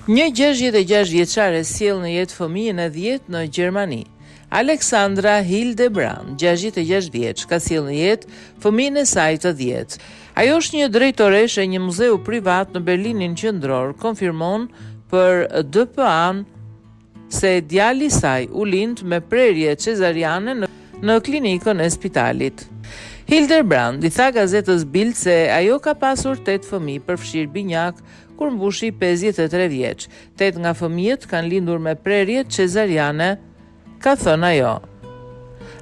Një 66 vjeçare sjell në jetë fëmijën e 10 në Gjermani. Alexandra Hildebrand, 66 vjeç, ka sjell në jetë fëmijën e saj të 10. Ajo është një drejtoreshe e një muzeu privat në Berlinin qendror, konfirmon për DPA se djali i saj u lind me prerje cezariane në klinikën e spitalit. Hildebrand i tha gazetës Bild se ajo ka pasur 8 fëmijë, përfshirë binjak, kur mbushi 53 vjeç. 8 nga fëmijët kanë lindur me prerje cezariane, ka thënë ajo.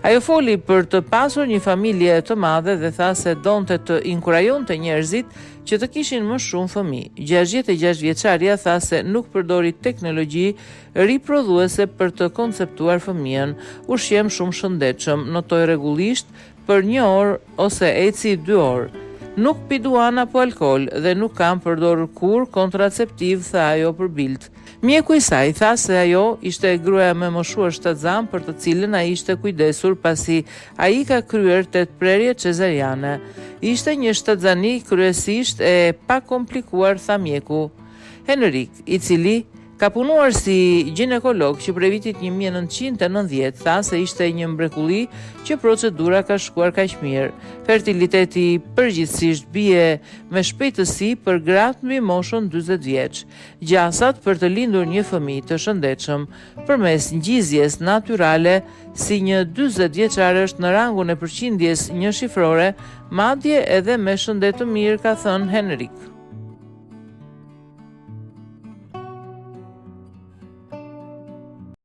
Ajo foli për të pasur një familje të madhe dhe tha se donte të inkurajonte njerëzit që të kishin më shumë fëmijë. 66 vjeçaria tha se nuk përdori teknologji riprodhuese për të konceptuar fëmijën, ushqim shumë shëndetshëm, notoi rregullisht për 1 orë ose eci 2 orë. Nuk pi duan apo alkool dhe nuk kam përdorur kur kontraceptiv, tha ajo për Bild. Mjeku i saj tha se ajo ishte gruaja më moshuar shtatzan për të cilën ai ishte kujdesur pasi ai ka kryer 8 prerje cezariane. Ishte një shtatzani kryesisht e pa komplikuar, tha mjeku Henrik, i cili ka punuar si ginekolog që prej vitit 1990, tha se ishte një mrekulli që procedura ka shkuar kaq mirë. Fertiliteti përgjithsisht bie me shpejtësi për gratë mbi moshën 40 vjeç. Gjasat për të lindur një fëmijë të shëndetshëm përmes ngjizjes natyrale si një 40 vjeçare është në rangun e përqindjes 1 shifrore, madje edhe me shëndet të mirë, ka thënë Henrik.